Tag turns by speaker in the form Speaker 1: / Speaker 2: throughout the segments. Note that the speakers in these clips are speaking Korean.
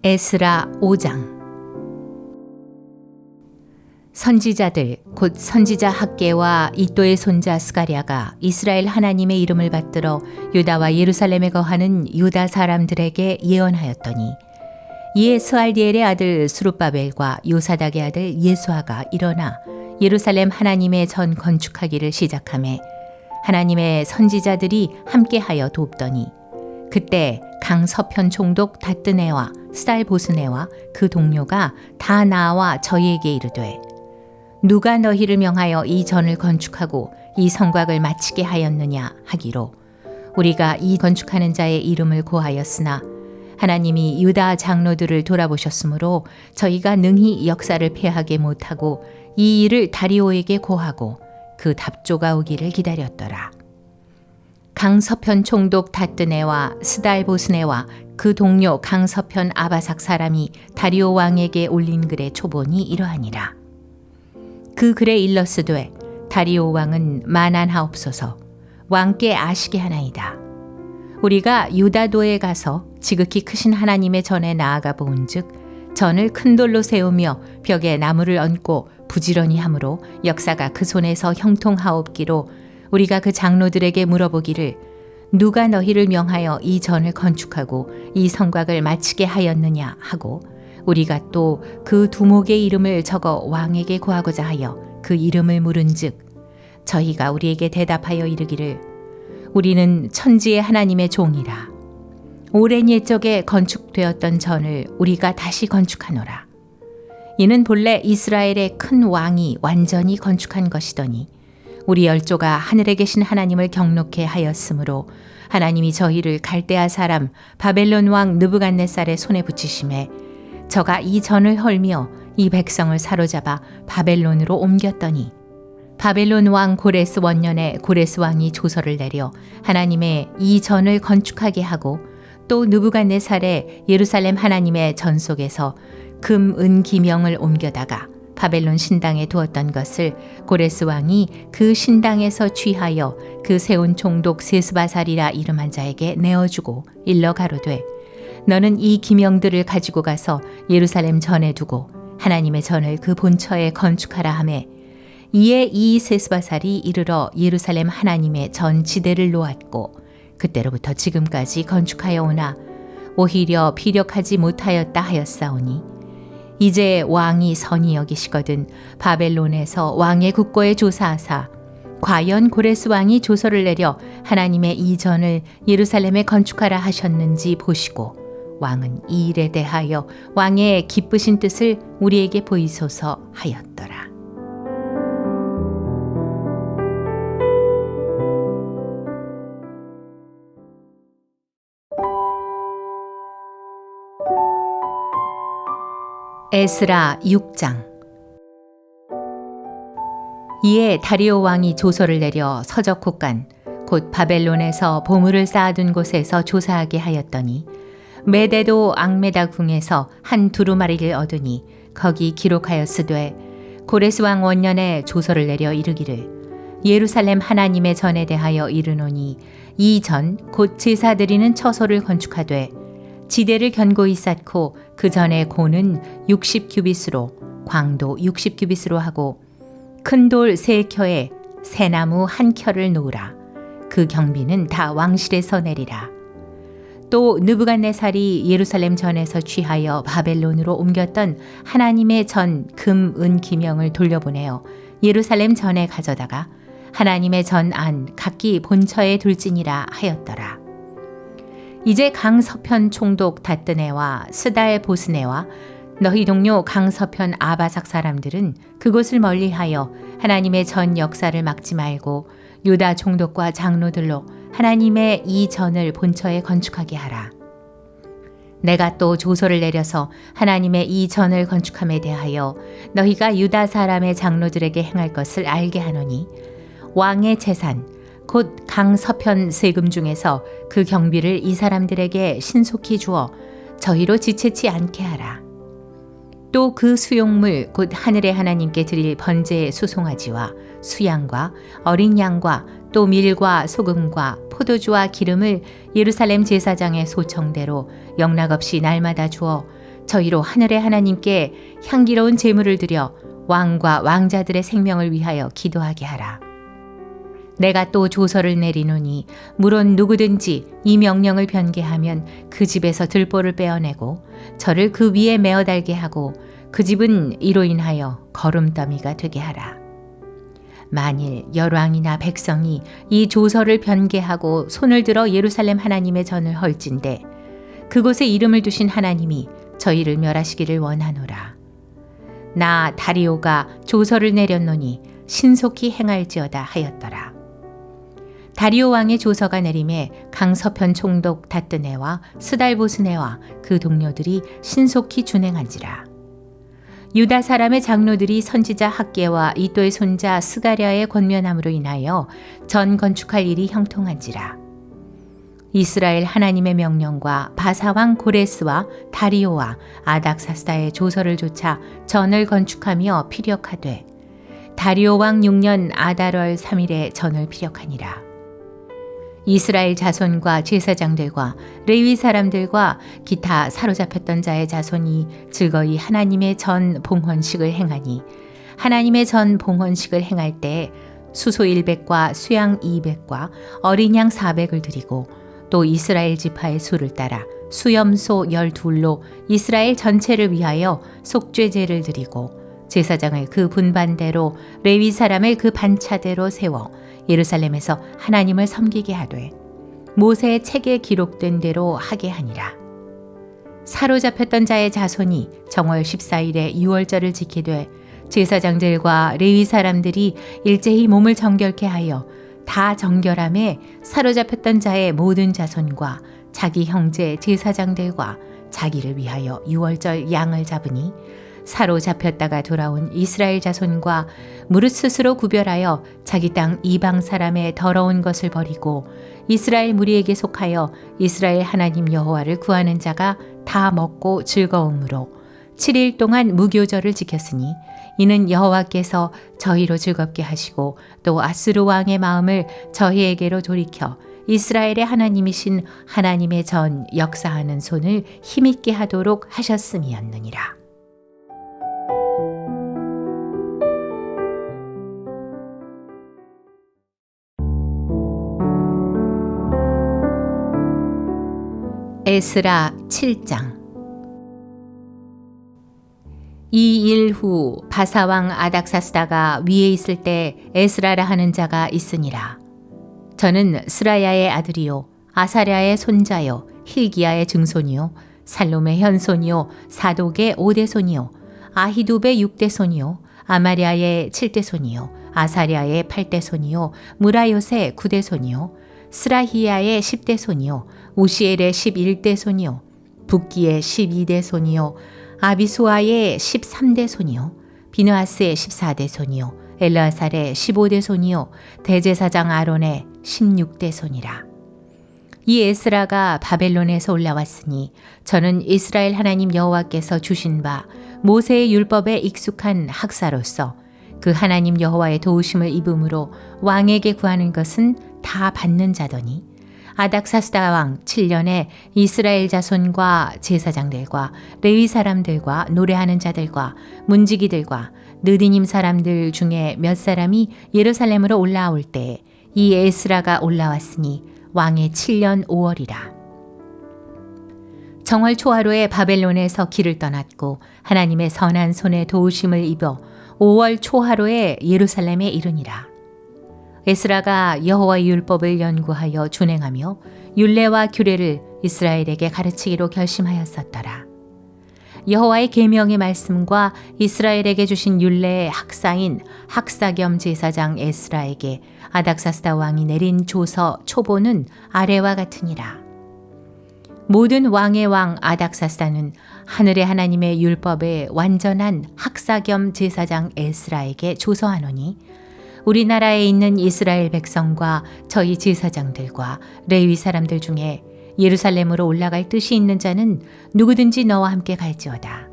Speaker 1: 에스라 5장. 선지자들 곧 선지자 학개와 이또의 손자 스가랴가 이스라엘 하나님의 이름을 받들어 유다와 예루살렘에 거하는 유다 사람들에게 예언하였더니, 이에 스알디엘의 아들 스룹바벨과 요사닥의 아들 예수아가 일어나 예루살렘 하나님의 전 건축하기를 시작하매 하나님의 선지자들이 함께하여 돕더니, 그때 강 서편 총독 다뜨네와 스달보스네와 그 동료가 다 나와 저희에게 이르되, 누가 너희를 명하여 이 전을 건축하고 이 성곽을 마치게 하였느냐 하기로, 우리가 이 건축하는 자의 이름을 고하였으나 하나님이 유다 장로들을 돌아보셨으므로 저희가 능히 역사를 패하게 못하고 이 일을 다리오에게 고하고 그 답조가 오기를 기다렸더라. 강서편 총독 다뜨네와 스달보스네와 그 동료 강서편 아바삭 사람이 다리오 왕에게 올린 글의 초본이 이러하니라. 그 글에 일러스되, 다리오 왕은 만안하옵소서. 왕께 아시게 하나이다. 우리가 유다도에 가서 지극히 크신 하나님의 전에 나아가 보은즉 전을 큰 돌로 세우며 벽에 나무를 얹고 부지런히 함으로 역사가 그 손에서 형통하옵기로, 우리가 그 장로들에게 물어보기를, 누가 너희를 명하여 이 전을 건축하고 이 성곽을 마치게 하였느냐 하고, 우리가 또 그 두목의 이름을 적어 왕에게 고하고자 하여 그 이름을 물은즉, 저희가 우리에게 대답하여 이르기를, 우리는 천지의 하나님의 종이라. 오랜 옛적에 건축되었던 전을 우리가 다시 건축하노라. 이는 본래 이스라엘의 큰 왕이 완전히 건축한 것이더니, 우리 열조가 하늘에 계신 하나님을 경록해 하였으므로 하나님이 저희를 갈대아 사람 바벨론 왕 느부갓네살의 손에 붙이심에, 저가 이 전을 헐며 이 백성을 사로잡아 바벨론으로 옮겼더니, 바벨론 왕 고레스 원년에 고레스 왕이 조서를 내려 하나님의 이 전을 건축하게 하고, 또 느부갓네살의 예루살렘 하나님의 전 속에서 금, 은, 기명을 옮겨다가 바벨론 신당에 두었던 것을 고레스 왕이 그 신당에서 취하여 그 세운 총독 세스바살이라 이름한 자에게 내어주고 일러 가로되, 너는 이 기명들을 가지고 가서 예루살렘 전에 두고 하나님의 전을 그 본처에 건축하라 하매, 이에 이 세스바살이 이르러 예루살렘 하나님의 전 지대를 놓았고, 그때로부터 지금까지 건축하여 오나 오히려 피력하지 못하였다 하였사오니, 이제 왕이 선히 여기시거든 바벨론에서 왕의 국고에 조사하사 과연 고레스 왕이 조서를 내려 하나님의 이 전을 예루살렘에 건축하라 하셨는지 보시고, 왕은 이 일에 대하여 왕의 기쁘신 뜻을 우리에게 보이소서 하였더라. 에스라 6장. 이에 다리오 왕이 조서를 내려 서적 곳간 곧 바벨론에서 보물을 쌓아둔 곳에서 조사하게 하였더니, 메데도 앙메다 궁에서 한 두루마리를 얻으니 거기 기록하였으되, 고레스 왕 원년에 조서를 내려 이르기를, 예루살렘 하나님의 전에 대하여 이르노니 이 전 곧 제사 드리는 처소를 건축하되 지대를 견고히 쌓고 그 전에 고는 60규빗으로 광도 60규빗으로 하고, 큰 돌 3켜에 새나무 1켜를 놓으라. 그 경비는 다 왕실에서 내리라. 또 느부갓네살이 예루살렘 전에서 취하여 바벨론으로 옮겼던 하나님의 전 금, 은, 기명을 돌려보내어 예루살렘 전에 가져다가 하나님의 전 안 각기 본처에 둘지니라 하였더라. 이제 강서편 총독 다뜨네와 스달보스네와 너희 동료 강서편 아바삭 사람들은 그곳을 멀리하여 하나님의 전 역사를 막지 말고 유다 총독과 장로들로 하나님의 이 전을 본처에 건축하게 하라. 내가 또 조서를 내려서 하나님의 이 전을 건축함에 대하여 너희가 유다 사람의 장로들에게 행할 것을 알게 하노니, 왕의 재산 곧 강서편 세금 중에서 그 경비를 이 사람들에게 신속히 주어 저희로 지체치 않게 하라. 또 그 수용물 곧 하늘의 하나님께 드릴 번제의 수송아지와 수양과 어린 양과 또 밀과 소금과 포도주와 기름을 예루살렘 제사장의 소청대로 영락없이 날마다 주어 저희로 하늘의 하나님께 향기로운 제물을 드려 왕과 왕자들의 생명을 위하여 기도하게 하라. 내가 또 조서를 내리노니 물론 누구든지 이 명령을 변개하면 그 집에서 들보를 빼어내고 저를 그 위에 메어 달게 하고 그 집은 이로 인하여 거름더미가 되게 하라. 만일 열왕이나 백성이 이 조서를 변개하고 손을 들어 예루살렘 하나님의 전을 헐진대 그곳에 이름을 두신 하나님이 저희를 멸하시기를 원하노라. 나 다리오가 조서를 내렸노니 신속히 행할지어다 하였더라. 다리오 왕의 조서가 내림에 강서편 총독 다뜨네와 스달보스네와 그 동료들이 신속히 준행한지라. 유다 사람의 장로들이 선지자 학개와 이도의 손자 스가랴의 권면함으로 인하여 전 건축할 일이 형통한지라. 이스라엘 하나님의 명령과 바사왕 고레스와 다리오와 아닥사스다의 조서를 조차 전을 건축하며 피력하되 다리오 왕 6년 아달월 3일에 전을 피력하니라. 이스라엘 자손과 제사장들과 레위 사람들과 기타 사로잡혔던 자의 자손이 즐거이 하나님의 전 봉헌식을 행하니 하나님의 전 봉헌식을 행할 때 수소 100과 수양 200과 어린 양 400을 드리고 또 이스라엘 지파의 수를 따라 수염소 12로 이스라엘 전체를 위하여 속죄제를 드리고 제사장을 그 분반대로 레위 사람을 그 반차대로 세워 예루살렘에서 하나님을 섬기게 하되 모세의 책에 기록된 대로 하게 하니라. 사로잡혔던 자의 자손이 정월 14일에 유월절을 지키되 제사장들과 레위 사람들이 일제히 몸을 정결케 하여 다 정결함에 사로잡혔던 자의 모든 자손과 자기 형제 제사장들과 자기를 위하여 유월절 양을 잡으니 사로잡혔다가 돌아온 이스라엘 자손과 무릇 스스로 구별하여 자기 땅 이방 사람의 더러운 것을 버리고 이스라엘 무리에게 속하여 이스라엘 하나님 여호와를 구하는 자가 다 먹고 즐거움으로 7일 동안 무교절을 지켰으니 이는 여호와께서 저희로 즐겁게 하시고 또 아스루 왕의 마음을 저희에게로 돌이켜 이스라엘의 하나님이신 하나님의 전 역사하는 손을 힘있게 하도록 하셨음이었느니라. 에스라 7장. 이 일 후 바사왕 아닥사스다가 위에 있을 때 에스라라 하는 자가 있으니라. 저는 스라야의 아들이요 아사랴의 손자요 힐기야의 증손이요 살롬의 현손이요 사독의 5대손이요 아히두베의 6대손이요 아마랴의 7대손이요 아사랴의 8대손이요 무라요의 9대손이요 스라히야의 10대손이요 우시엘의 11대손이요 붓기의 12대손이요 아비수아의 13대손이요 비느하스의 14대손이요 엘르아살의 15대손이요 대제사장 아론의 16대손이라. 이 에스라가 바벨론에서 올라왔으니 저는 이스라엘 하나님 여호와께서 주신 바 모세의 율법에 익숙한 학사로서 그 하나님 여호와의 도우심을 입음으로 왕에게 구하는 것은 다 받는 자더니 아닥사스다 왕 7년에 이스라엘 자손과 제사장들과 레위 사람들과 노래하는 자들과 문지기들과 느디님 사람들 중에 몇 사람이 예루살렘으로 올라올 때 이 에스라가 올라왔으니 왕의 7년 5월이라. 정월 초하루에 바벨론에서 길을 떠났고 하나님의 선한 손에 도우심을 입어 5월 초하루에 예루살렘에 이르니라. 에스라가 여호와의 율법을 연구하여 준행하며 율례와 규례를 이스라엘에게 가르치기로 결심하였었더라. 여호와의 계명의 말씀과 이스라엘에게 주신 율례의 학사인 학사겸 제사장 에스라에게 아닥사스다 왕이 내린 조서 초보는 아래와 같으니라. 모든 왕의 왕 아닥사스다는 하늘의 하나님의 율법의 완전한 학사겸 제사장 에스라에게 조서하노니 우리나라에 있는 이스라엘 백성과 저희 제사장들과 레위 사람들 중에 예루살렘으로 올라갈 뜻이 있는 자는 누구든지 너와 함께 갈지어다.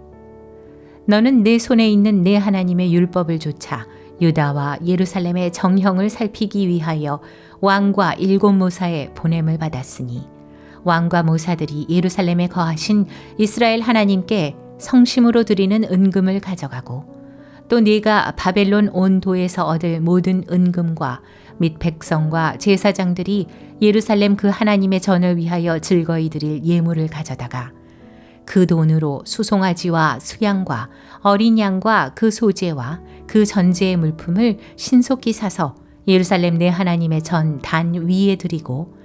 Speaker 1: 너는 내 손에 있는 내 하나님의 율법을 조차 유다와 예루살렘의 정형을 살피기 위하여 왕과 일곱 모사의 보냄을 받았으니 왕과 모사들이 예루살렘에 거하신 이스라엘 하나님께 성심으로 드리는 은금을 가져가고 또 네가 바벨론 온 도에서 얻을 모든 은금과 및 백성과 제사장들이 예루살렘 그 하나님의 전을 위하여 즐거이 드릴 예물을 가져다가 그 돈으로 수송아지와 수양과 어린 양과 그 소재와 그 전제의 물품을 신속히 사서 예루살렘 내 하나님의 전 단 위에 드리고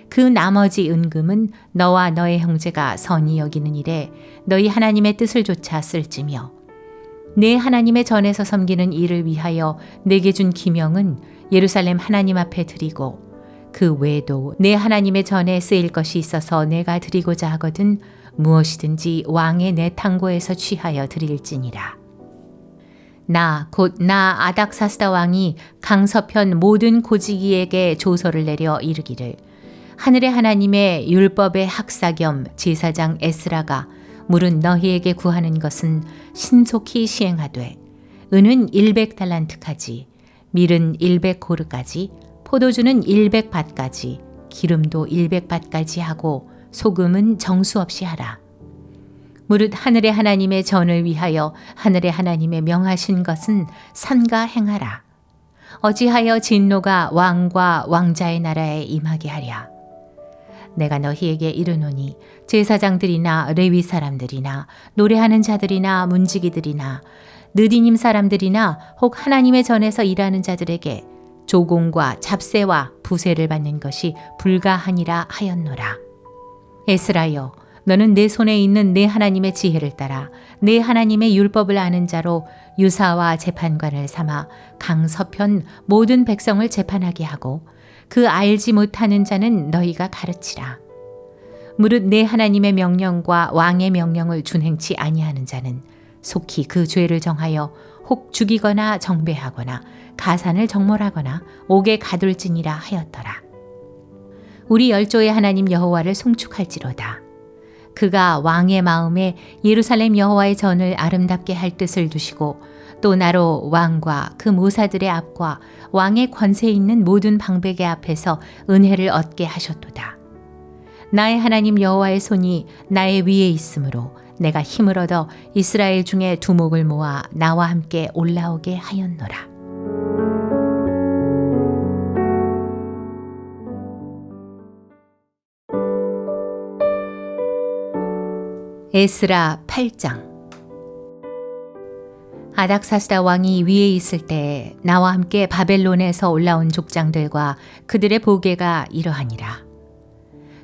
Speaker 1: 그 나머지 은금은 너와 너의 형제가 선히 여기는 일에 너희 하나님의 뜻을 조차 쓸지며 내 하나님의 전에서 섬기는 일을 위하여 내게 준 기명은 예루살렘 하나님 앞에 드리고 그 외에도 내 하나님의 전에 쓰일 것이 있어서 내가 드리고자 하거든 무엇이든지 왕의 내 탕고에서 취하여 드릴지니라. 나 곧 나 아닥사스다 왕이 강서편 모든 고지기에게 조서를 내려 이르기를 하늘의 하나님의 율법의 학사 겸 제사장 에스라가 물은 너희에게 구하는 것은 신속히 시행하되 은은 100달란트까지 밀은 100고르까지 포도주는 100밭까지 기름도 100밭까지 하고 소금은 정수 없이 하라. 무릇 하늘의 하나님의 전을 위하여 하늘의 하나님의 명하신 것은 삼가 행하라. 어찌하여 진노가 왕과 왕자의 나라에 임하게 하랴. 내가 너희에게 이르노니 제사장들이나 레위 사람들이나 노래하는 자들이나 문지기들이나 느디님 사람들이나 혹 하나님의 전에서 일하는 자들에게 조공과 잡세와 부세를 받는 것이 불가하니라 하였노라. 에스라여, 너는 내 손에 있는 내 하나님의 지혜를 따라 내 하나님의 율법을 아는 자로 유사와 재판관을 삼아 강서편 모든 백성을 재판하게 하고 그 알지 못하는 자는 너희가 가르치라. 무릇 내 하나님의 명령과 왕의 명령을 준행치 아니하는 자는 속히 그 죄를 정하여 혹 죽이거나 정배하거나 가산을 정몰하거나 옥에 가둘지니라 하였더라. 우리 열조의 하나님 여호와를 송축할지로다. 그가 왕의 마음에 예루살렘 여호와의 전을 아름답게 할 뜻을 두시고 또 나로 왕과 그 모사들의 앞과 왕의 권세 있는 모든 방백의 앞에서 은혜를 얻게 하셨도다. 나의 하나님 여호와의 손이 나의 위에 있으므로 내가 힘을 얻어 이스라엘 중에 두목을 모아 나와 함께 올라오게 하였노라. 에스라 8장. 아닥사스다 왕이 위에 있을 때 나와 함께 바벨론에서 올라온 족장들과 그들의 보게가 이러하니라.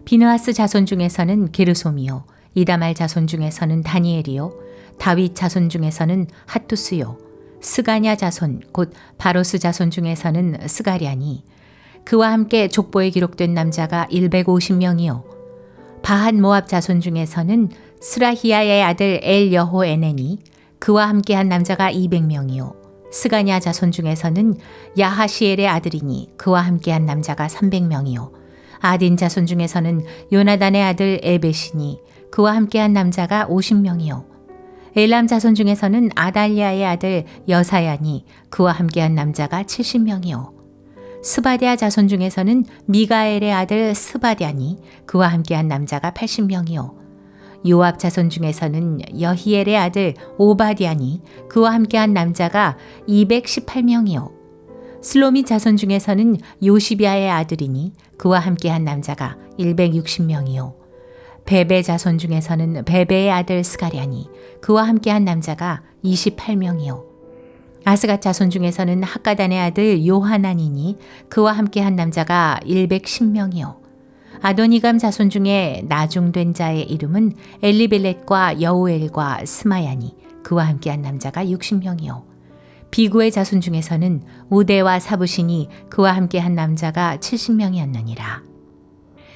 Speaker 1: 비느하스 자손 중에서는 게르솜이요, 이다말 자손 중에서는 다니엘이요, 다윗 자손 중에서는 핫투스요, 스가냐 자손 곧 바로스 자손 중에서는 스가랴니, 그와 함께 족보에 기록된 남자가 150명이요, 바한 모압 자손 중에서는 스라히야의 아들 엘 여호에넨이, 그와 함께한 남자가 200명이요 스가냐 자손 중에서는 야하시엘의 아들이니 그와 함께한 남자가 300명이요 아딘 자손 중에서는 요나단의 아들 에벳이니 그와 함께한 남자가 50명이요 엘람 자손 중에서는 아달랴의 아들 여사야니 그와 함께한 남자가 70명이요 스바랴 자손 중에서는 미가엘의 아들 스바랴니 그와 함께한 남자가 80명이요 요압 자손 중에서는 여히엘의 아들 오바디아니 그와 함께한 남자가 218명이요 슬로미 자손 중에서는 요시비아의 아들이니 그와 함께한 남자가 160명이요 베베 자손 중에서는 베베의 아들 스가랴니 그와 함께한 남자가 28명이요 아스갓 자손 중에서는 학가단의 아들 요하나니니 그와 함께한 남자가 110명이요 아도니감 자손 중에 나중된 자의 이름은 엘리벨렛과 여우엘과 스마야니 그와 함께한 남자가 60명이요 비구의 자손 중에서는 우대와 사부시니 그와 함께한 남자가 70명이었느니라.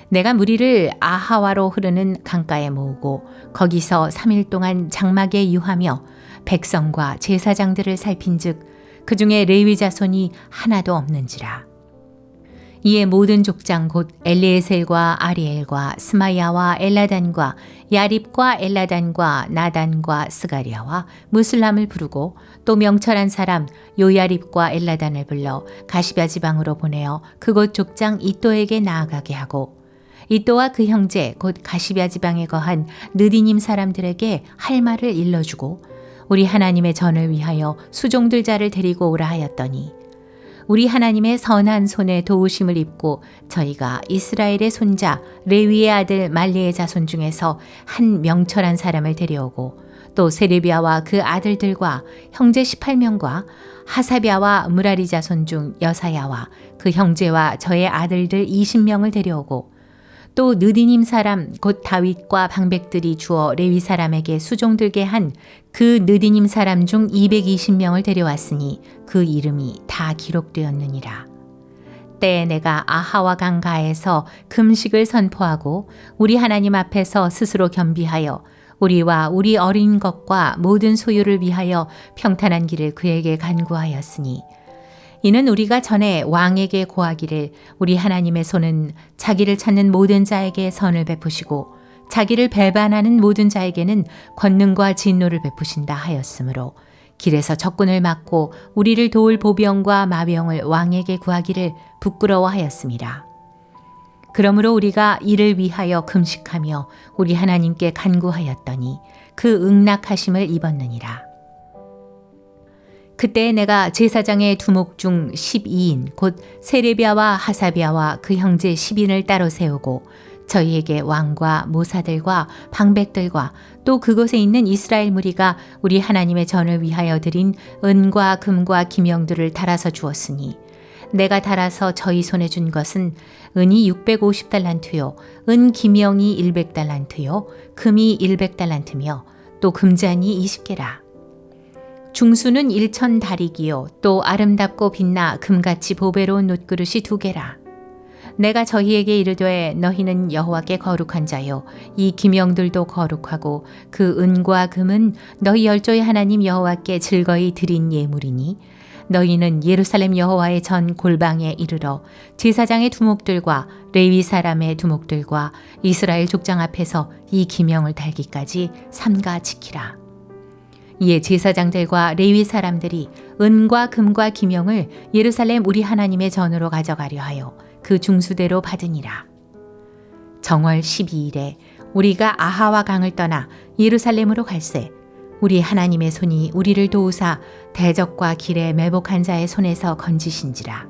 Speaker 1: 내가 무리를 아하와로 흐르는 강가에 모으고 거기서 3일 동안 장막에 유하며 백성과 제사장들을 살핀즉 그 중에 레위 자손이 하나도 없는지라. 이에 모든 족장 곧 엘리에셀과 아리엘과 스마야와 엘라단과 야립과 엘라단과 나단과 스가랴와 무슬람을 부르고 또 명철한 사람 요야립과 엘라단을 불러 가시베 지방으로 보내어 그곳 족장 이또에게 나아가게 하고 이또와 그 형제 곧 가시비아 지방에 거한 느디님 사람들에게 할 말을 일러주고 우리 하나님의 전을 위하여 수종들 자를 데리고 오라 하였더니 우리 하나님의 선한 손에 도우심을 입고 저희가 이스라엘의 손자 레위의 아들 말리의 자손 중에서 한 명철한 사람을 데려오고 또 세레비아와 그 아들들과 형제 18명과 하사비아와 무라리 자손 중 여사야와 그 형제와 저의 아들들 20명을 데려오고 또 느디님 사람 곧 다윗과 방백들이 주어 레위 사람에게 수종들게 한 그 느디님 사람 중 220명을 데려왔으니 그 이름이 다 기록되었느니라. 때에 내가 아하와 강가에서 금식을 선포하고 우리 하나님 앞에서 스스로 겸비하여 우리와 우리 어린 것과 모든 소유를 위하여 평탄한 길을 그에게 간구하였으니 이는 우리가 전에 왕에게 고하기를 우리 하나님의 손은 자기를 찾는 모든 자에게 선을 베푸시고 자기를 배반하는 모든 자에게는 권능과 진노를 베푸신다 하였으므로 길에서 적군을 막고 우리를 도울 보병과 마병을 왕에게 구하기를 부끄러워하였습니다. 그러므로 우리가 이를 위하여 금식하며 우리 하나님께 간구하였더니 그 응낙하심을 입었느니라. 그때 내가 제사장의 두목 중 12인 곧 세레비아와 하사비아와 그 형제 10인을 따로 세우고 저희에게 왕과 모사들과 방백들과 또 그곳에 있는 이스라엘 무리가 우리 하나님의 전을 위하여 드린 은과 금과 기명들을 달아서 주었으니 내가 달아서 저희 손에 준 것은 은이 650달란트요 은 기명이 100달란트요 금이 100달란트며 또 금잔이 20개라. 중수는 1000다리기요 또 아름답고 빛나 금같이 보배로운 놋그릇이 2개라. 내가 저희에게 이르되 너희는 여호와께 거룩한 자요 이 기명들도 거룩하고 그 은과 금은 너희 열조의 하나님 여호와께 즐거이 드린 예물이니 너희는 예루살렘 여호와의 전 골방에 이르러 제사장의 두목들과 레위 사람의 두목들과 이스라엘 족장 앞에서 이 기명을 달기까지 삼가 지키라. 이에 제사장들과 레위 사람들이 은과 금과 기명을 예루살렘 우리 하나님의 전으로 가져가려 하여 그 중수대로 받으니라. 정월 12일에 우리가 아하와 강을 떠나 예루살렘으로 갈새 우리 하나님의 손이 우리를 도우사 대적과 길에 매복한 자의 손에서 건지신지라.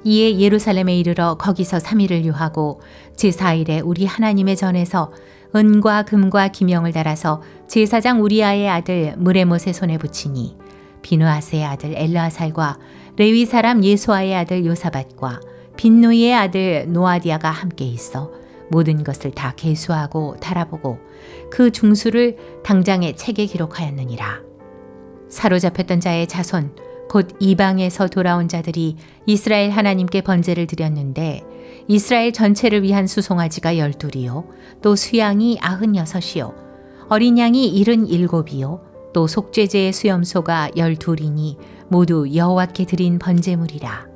Speaker 1: 이에 예루살렘에 이르러 거기서 3일을 유하고 제4일에 우리 하나님의 전에서 은과 금과 기명을 달아서 제사장 우리아의 아들 무레못의 손에 붙이니 비누아스의 아들 엘르아살과 레위 사람 예수아의 아들 요사밧과 빈누이의 아들 노아디아가 함께 있어 모든 것을 다 계수하고 달아보고 그 중수를 당장의 책에 기록하였느니라. 사로잡혔던 자의 자손 곧 이방에서 돌아온 자들이 이스라엘 하나님께 번제를 드렸는데 이스라엘 전체를 위한 수송아지가 12이요 또 수양이 96이요 어린 양이 77이요 또 속죄제의 수염소가 12이니 모두 여호와께 드린 번제물이라.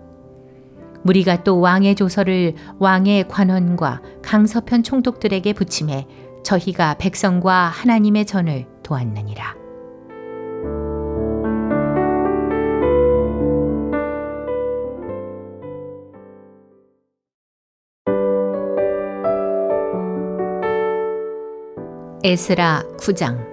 Speaker 1: 무리가 또 왕의 조서를 왕의 관원과 강서편 총독들에게 붙임에 저희가 백성과 하나님의 전을 도왔느니라. 에스라 9장.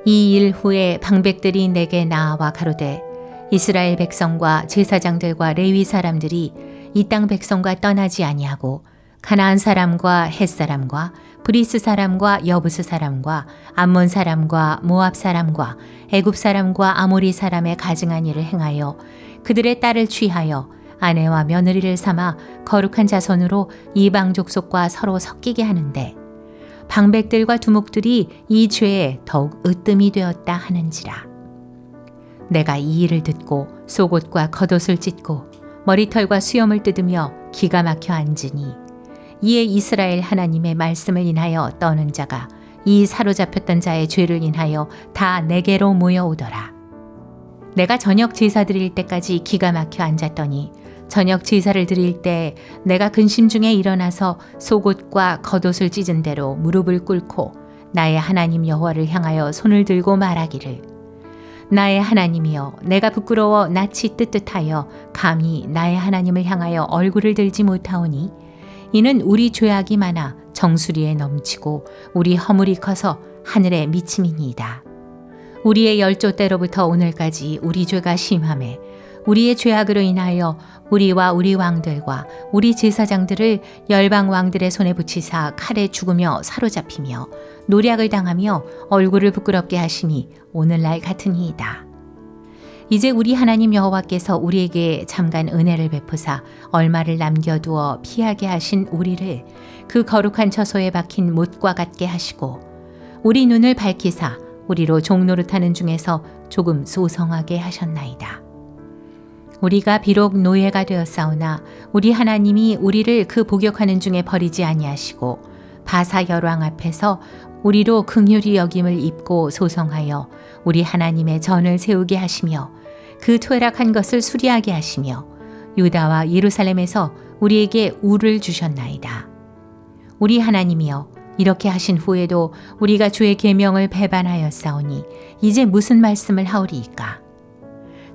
Speaker 1: 이 일 후에 방백들이 내게 나아와 가로되 이스라엘 백성과 제사장들과 레위 사람들이 이 땅 백성과 떠나지 아니하고 가나안 사람과 헷 사람과 브리스 사람과 여부스 사람과 암몬 사람과 모압 사람과 애굽 사람과 아모리 사람의 가증한 일을 행하여 그들의 딸을 취하여 아내와 며느리를 삼아 거룩한 자손으로 이방 족속과 서로 섞이게 하는데 방백들과 두목들이 이 죄에 더욱 으뜸이 되었다 하는지라. 내가 이 일을 듣고 속옷과 겉옷을 찢고 머리털과 수염을 뜯으며 기가 막혀 앉으니 이에 이스라엘 하나님의 말씀을 인하여 떠는 자가 이 사로잡혔던 자의 죄를 인하여 다 내게로 모여오더라. 내가 저녁 제사 드릴 때까지 기가 막혀 앉았더니 저녁 제사를 드릴 때 내가 근심 중에 일어나서 속옷과 겉옷을 찢은 대로 무릎을 꿇고 나의 하나님 여호와를 향하여 손을 들고 말하기를 나의 하나님이여, 내가 부끄러워 낯이 뜨뜻하여 감히 나의 하나님을 향하여 얼굴을 들지 못하오니 이는 우리 죄악이 많아 정수리에 넘치고 우리 허물이 커서 하늘에 미침이니이다. 우리의 열조 때로부터 오늘까지 우리 죄가 심하매 우리의 죄악으로 인하여 우리와 우리 왕들과 우리 제사장들을 열방 왕들의 손에 붙이사 칼에 죽으며 사로잡히며 노략을 당하며 얼굴을 부끄럽게 하심이 오늘날 같으니이다. 이제 우리 하나님 여호와께서 우리에게 잠깐 은혜를 베푸사 얼마를 남겨두어 피하게 하신 우리를 그 거룩한 처소에 박힌 못과 같게 하시고 우리 눈을 밝히사 우리로 종노릇하는 중에서 조금 소성하게 하셨나이다. 우리가 비록 노예가 되었사오나 우리 하나님이 우리를 그 복역하는 중에 버리지 아니하시고 바사 열왕 앞에서 우리로 긍휼히 여김을 입고 소성하여 우리 하나님의 전을 세우게 하시며 그 퇴락한 것을 수리하게 하시며 유다와 예루살렘에서 우리에게 우를 주셨나이다. 우리 하나님이여, 이렇게 하신 후에도 우리가 주의 계명을 배반하였사오니 이제 무슨 말씀을 하오리이까?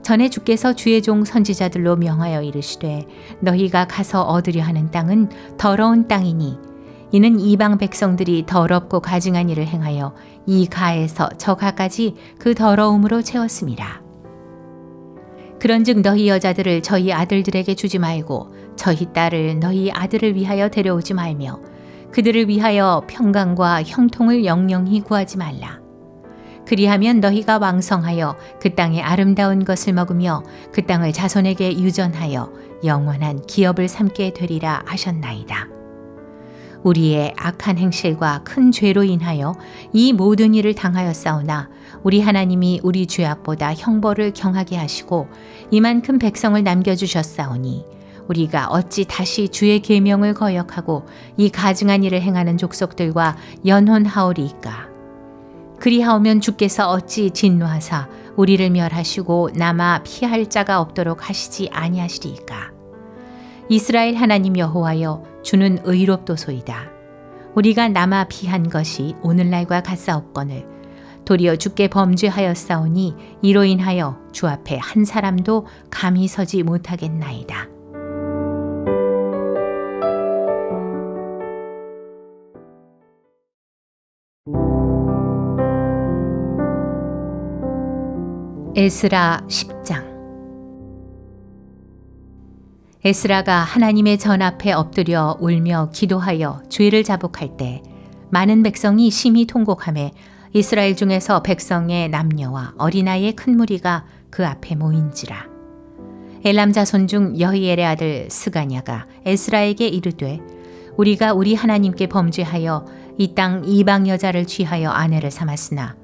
Speaker 1: 전에 주께서 주의 종 선지자들로 명하여 이르시되 너희가 가서 얻으려 하는 땅은 더러운 땅이니 이는 이방 백성들이 더럽고 가증한 일을 행하여 이 가에서 저 가까지 그 더러움으로 채웠습니다. 그런즉 너희 여자들을 저희 아들들에게 주지 말고 저희 딸을 너희 아들을 위하여 데려오지 말며 그들을 위하여 평강과 형통을 영영히 구하지 말라. 그리하면 너희가 왕성하여 그 땅의 아름다운 것을 먹으며 그 땅을 자손에게 유전하여 영원한 기업을 삼게 되리라 하셨나이다. 우리의 악한 행실과 큰 죄로 인하여 이 모든 일을 당하였사오나 우리 하나님이 우리 죄악보다 형벌을 경하게 하시고 이만큼 백성을 남겨주셨사오니 우리가 어찌 다시 주의 계명을 거역하고 이 가증한 일을 행하는 족속들과 연혼하오리이까? 그리하오면 주께서 어찌 진노하사 우리를 멸하시고 남아 피할 자가 없도록 하시지 아니하시리이까? 이스라엘 하나님 여호와여, 주는 의롭도소이다. 우리가 남아 피한 것이 오늘날과 같사옵거늘 도리어 주께 범죄하였사오니 이로 인하여 주 앞에 한 사람도 감히 서지 못하겠나이다. 에스라 10장. 에스라가 하나님의 전 앞에 엎드려 울며 기도하여 죄를 자복할 때 많은 백성이 심히 통곡하며 이스라엘 중에서 백성의 남녀와 어린아이의 큰 무리가 그 앞에 모인지라. 엘람 자손 중 여히엘의 아들 스가냐가 에스라에게 이르되 우리가 우리 하나님께 범죄하여 이 땅 이방 여자를 취하여 아내를 삼았으나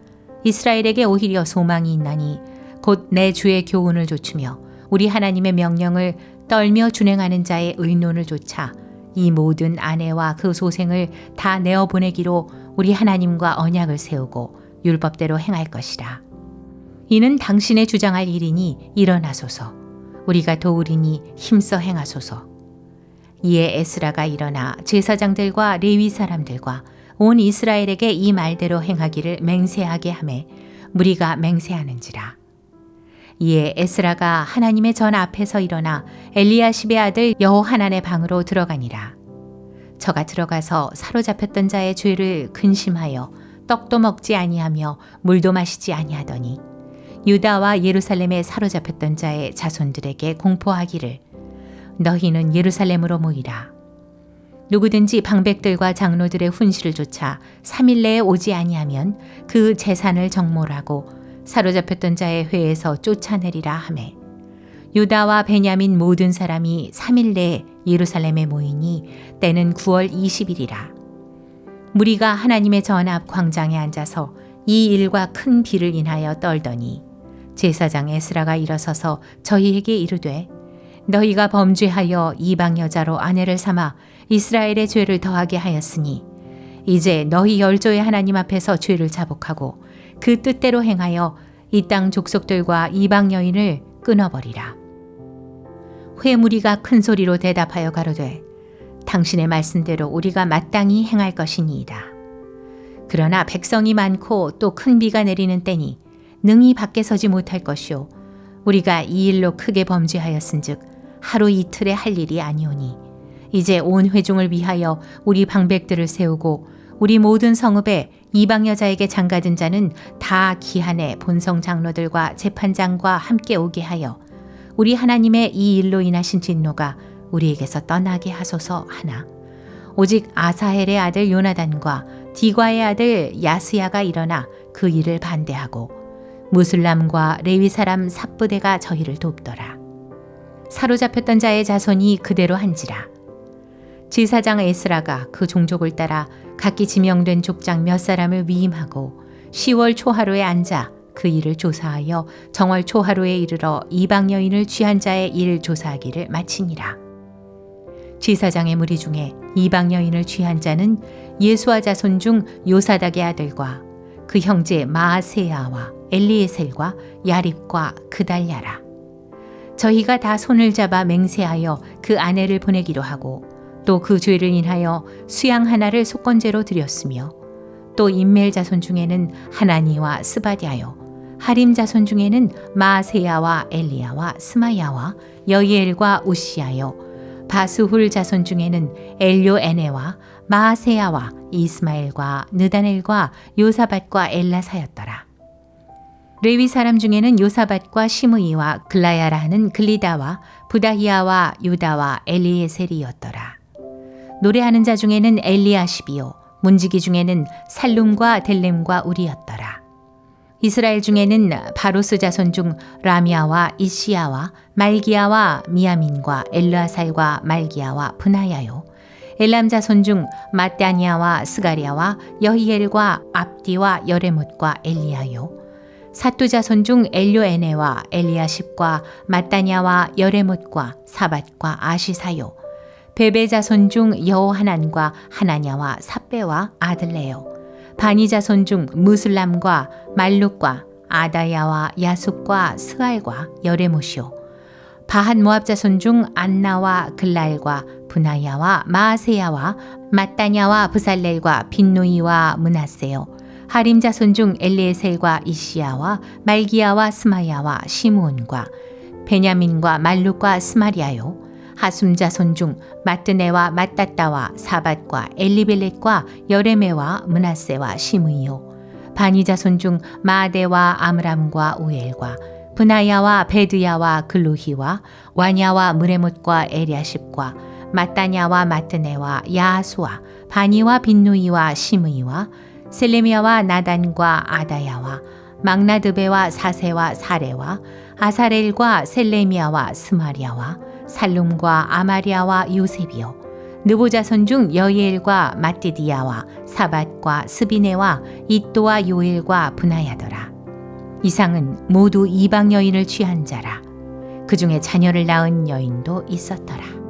Speaker 1: 이스라엘에게 오히려 소망이 있나니 곧 내 주의 교훈을 좇으며 우리 하나님의 명령을 떨며 준행하는 자의 의논을 좇아 이 모든 아내와 그 소생을 다 내어보내기로 우리 하나님과 언약을 세우고 율법대로 행할 것이라. 이는 당신의 주장할 일이니 일어나소서. 우리가 도우리니 힘써 행하소서. 이에 에스라가 일어나 제사장들과 레위 사람들과 온 이스라엘에게 이 말대로 행하기를 맹세하게 하매 무리가 맹세하는지라. 이에 에스라가 하나님의 전 앞에서 일어나 엘리야십의 아들 여호하난의 방으로 들어가니라. 저가 들어가서 사로잡혔던 자의 죄를 근심하여 떡도 먹지 아니하며 물도 마시지 아니하더니 유다와 예루살렘에 사로잡혔던 자의 자손들에게 공포하기를 너희는 예루살렘으로 모이라. 누구든지 방백들과 장로들의 훈시를 좇아 3일 내에 오지 아니하면 그 재산을 정몰하고 사로잡혔던 자의 회에서 쫓아내리라 하매 유다와 베냐민 모든 사람이 3일 내에 예루살렘에 모이니 때는 9월 20일이라. 무리가 하나님의 전 앞 광장에 앉아서 이 일과 큰 비를 인하여 떨더니 제사장 에스라가 일어서서 저희에게 이르되 너희가 범죄하여 이방 여자로 아내를 삼아 이스라엘의 죄를 더하게 하였으니 이제 너희 열조의 하나님 앞에서 죄를 자복하고 그 뜻대로 행하여 이 땅 족속들과 이방 여인을 끊어버리라. 회무리가 큰 소리로 대답하여 가로되 당신의 말씀대로 우리가 마땅히 행할 것이니이다. 그러나 백성이 많고 또 큰 비가 내리는 때니 능히 밖에 서지 못할 것이요 우리가 이 일로 크게 범죄하였은즉 하루 이틀에 할 일이 아니오니 이제 온 회중을 위하여 우리 방백들을 세우고 우리 모든 성읍에 이방 여자에게 장가든 자는 다 기한에 본성 장로들과 재판장과 함께 오게 하여 우리 하나님의 이 일로 인하신 진노가 우리에게서 떠나게 하소서 하나 오직 아사헬의 아들 요나단과 디과의 아들 야스야가 일어나 그 일을 반대하고 무슬람과 레위 사람 삽부대가 저희를 돕더라. 사로잡혔던 자의 자손이 그대로 한지라. 제사장 에스라가 그 종족을 따라 각기 지명된 족장 몇 사람을 위임하고 10월 초하루에 앉아 그 일을 조사하여 정월 초하루에 이르러 이방 여인을 취한 자의 일 조사하기를 마치니라. 제사장의 무리 중에 이방 여인을 취한 자는 예수와 자손 중 요사닥의 아들과 그 형제 마아세야와 엘리에셀과 야립과 그달랴라. 저희가 다 손을 잡아 맹세하여 그 아내를 보내기로 하고 또 그 죄를 인하여 수양 하나를 속건제로 드렸으며 또 인멜 자손 중에는 하나니와 스바디아요 하림 자손 중에는 마아세야와 엘리야와 스마야와 여이엘과 우시아요 바스훌 자손 중에는 엘요에네와 마아세야와 이스마엘과 느다넬과 요사밧과 엘라사였더라. 레위 사람 중에는 요사밧과 시므이와 글라야라 하는 글리다와 부다히야와 유다와 엘리에셀이었더라. 노래하는 자 중에는 엘리아십이요 문지기 중에는 살룸과 델렘과 우리였더라. 이스라엘 중에는 바로스 자손 중 라미아와 이시야와 말기야와 미야민과 엘르아살과 말기야와 분하야요 엘람 자손 중 마따니아와 스가리아와 여히엘과 압디와 여레못과 엘리야요 사뚜 자손 중 엘요에네와 엘리아십과 마따냐와 여레못과 사밧과 아시사요 베베 자손 중 여호하난과 하나냐와 삽베와 아들레요 바니 자손 중 무슬람과 말룩과 아다야와 야숙과 스알과 여레못이요 바한 모압 자손 중 안나와 글랄과 분하야와 마아세야와 마따냐와 부살렐과 빈누이와 문하세요 하림 자손 중 엘리에셀과 이시야와 말기야와 스마야와 시므온과 베냐민과 말룩과 스마리아요 하숨 자손 중 마뜨네와 마따따와 사밧과 엘리벨렛과 여레메와 문하세와 시므이요 바니 자손 중 마아데와 아므람과 우엘과 분하야와 베드야와 글루히와 와냐와 무레못과 에리아십과 마따냐와 마뜨네와 야수와 바니와 빈누이와 시므이와 셀레미야와 나단과 아다야와 막나드베와 사세와 사레와 아사렐과 셀레미야와 스마리아와 살룸과 아마리아와 요셉이요 느보 자손 중 여이엘과 마띠디야와 사밧과 스비네와 이또와 요엘과 분하야더라. 이상은 모두 이방 여인을 취한 자라. 그 중에 자녀를 낳은 여인도 있었더라.